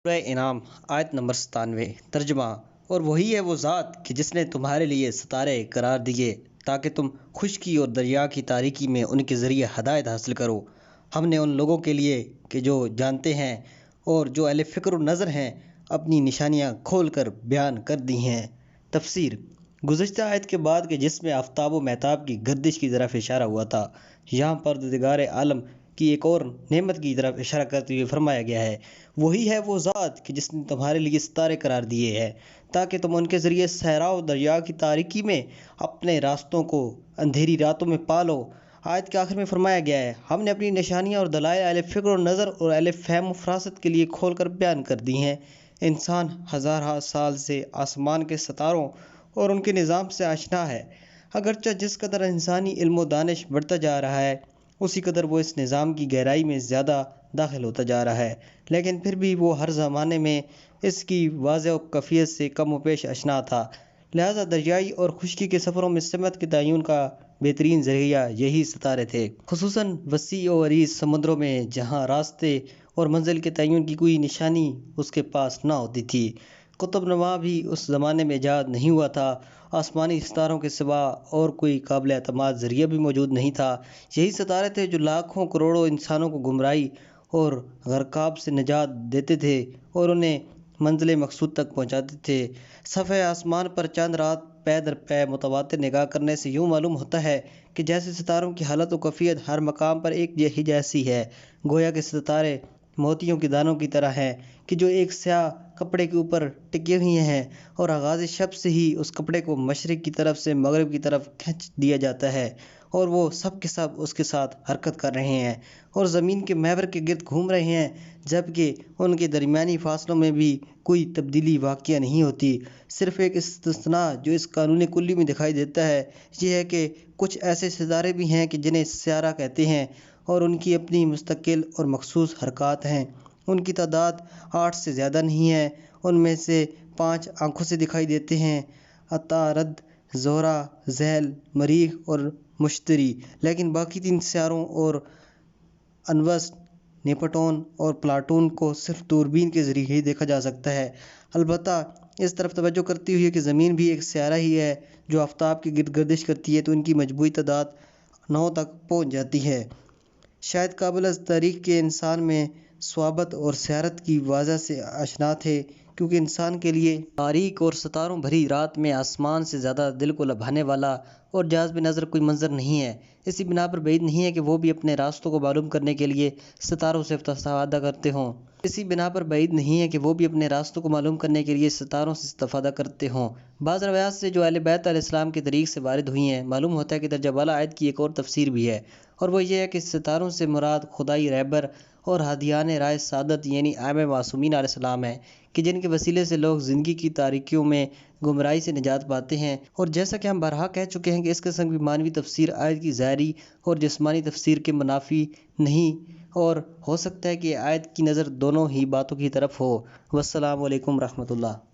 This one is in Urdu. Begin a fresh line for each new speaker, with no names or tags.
سورہ انعام آیت نمبر 97 ترجمہ۔ اور وہی ہے وہ ذات کہ جس نے تمہارے لیے ستارے قرار دیے تاکہ تم خشکی اور دریا کی تاریکی میں ان کے ذریعے ہدایت حاصل کرو۔ ہم نے ان لوگوں کے لیے کہ جو جانتے ہیں اور جو اہل فکر و نظر ہیں اپنی نشانیاں کھول کر بیان کر دی ہیں۔ تفسیر۔ گزشتہ آیت کے بعد کہ جس میں آفتاب و مہتاب کی گردش کی طرف اشارہ ہوا تھا، یہاں پروردگار عالم کی ایک اور نعمت کی طرف اشارہ کرتے ہوئے فرمایا گیا ہے، وہی ہے وہ ذات کہ جس نے تمہارے لیے ستارے قرار دیے ہیں تاکہ تم ان کے ذریعے صحرا و دریا کی تاریکی میں اپنے راستوں کو اندھیری راتوں میں پالو۔ آیت کے آخر میں فرمایا گیا ہے، ہم نے اپنی نشانیاں اور دلائل اہل فکر و نظر اور اہل فہم و فراست کے لیے کھول کر بیان کر دی ہیں۔ انسان ہزارہ سال سے آسمان کے ستاروں اور ان کے نظام سے آشنا ہے، اگرچہ جس قدر انسانی علم و دانش بڑھتا جا رہا ہے اسی قدر وہ اس نظام کی گہرائی میں زیادہ داخل ہوتا جا رہا ہے، لیکن پھر بھی وہ ہر زمانے میں اس کی واضح و کیفیت سے کم و بیش آشنا تھا۔ لہذا دریائی اور خشکی کے سفروں میں سمت کے تعین کا بہترین ذریعہ یہی ستارے تھے، خصوصاً وسیع و عریض سمندروں میں جہاں راستے اور منزل کے تعین کی کوئی نشانی اس کے پاس نہ ہوتی تھی۔ قطب نما بھی اس زمانے میں ایجاد نہیں ہوا تھا، آسمانی ستاروں کے سوا اور کوئی قابل اعتماد ذریعہ بھی موجود نہیں تھا۔ یہی ستارے تھے جو لاکھوں کروڑوں انسانوں کو گمراہی اور غرقاب سے نجات دیتے تھے اور انہیں منزل مقصود تک پہنچاتے تھے۔ صفحہ آسمان پر چاند رات پے در پے متواتر نگاہ کرنے سے یوں معلوم ہوتا ہے کہ جیسے ستاروں کی حالت و کیفیت ہر مقام پر ایک ہی جیسی ہے، گویا کہ ستارے موتیوں کے دانوں کی طرح ہیں کہ جو ایک سیاہ کپڑے کے اوپر ٹکے ہوئے ہیں اور آغاز شب سے ہی اس کپڑے کو مشرق کی طرف سے مغرب کی طرف کھینچ دیا جاتا ہے اور وہ سب کے سب اس کے ساتھ حرکت کر رہے ہیں اور زمین کے محور کے گرد گھوم رہے ہیں، جبکہ ان کے درمیانی فاصلوں میں بھی کوئی تبدیلی واقع نہیں ہوتی۔ صرف ایک استثناء جو اس قانون کلی میں دکھائی دیتا ہے یہ ہے کہ کچھ ایسے ستارے بھی ہیں کہ جنہیں سیارہ کہتے ہیں اور ان کی اپنی مستقل اور مخصوص حرکات ہیں۔ ان کی تعداد 8 سے زیادہ نہیں ہے، ان میں سے 5 آنکھوں سے دکھائی دیتے ہیں، عطارد، زہرہ، زحل، مریخ اور مشتری، لیکن باقی 3 سیاروں اور انوس، نیپٹون اور پلاٹون کو صرف دوربین کے ذریعے ہی دیکھا جا سکتا ہے۔ البتہ اس طرف توجہ کرتے ہوئے کہ زمین بھی ایک سیارہ ہی ہے جو آفتاب کے گرد گردش کرتی ہے تو ان کی مجموعی تعداد 9 تک پہنچ جاتی ہے۔ شاید قابل از تاریخ کے انسان میں صوابت اور سیارت کی واضح سے آشنا تھے، کیونکہ انسان کے لیے تاریک اور ستاروں بھری رات میں آسمان سے زیادہ دل کو لبھانے والا اور جاذب نظر کوئی منظر نہیں ہے۔ اسی بنا پر بعید نہیں ہے کہ وہ بھی اپنے راستوں کو معلوم کرنے کے لیے ستاروں سے استفادہ کرتے ہوں۔ بعض روایات سے جو اہل بیت علیہ السلام کے طریق سے وارد ہوئی ہیں معلوم ہوتا ہے کہ درجہ بالا آیت کی ایک اور تفسیر بھی ہے، اور وہ یہ ہے کہ ستاروں سے مراد خدائی رہبر اور ہادیان رائے سعادت یعنی ائمہ معصومین علیہ السلام ہیں کہ جن کے وسیلے سے لوگ زندگی کی تاریکیوں میں گمراہی سے نجات پاتے ہیں۔ اور جیسا کہ ہم بارہا کہہ چکے ہیں کہ اس قسم کی معنوی تفسیر آیت کی ظاہری اور جسمانی تفسیر کے منافی نہیں، اور ہو سکتا ہے کہ آیت کی نظر دونوں ہی باتوں کی طرف ہو۔ والسلام علیکم ورحمۃ اللہ۔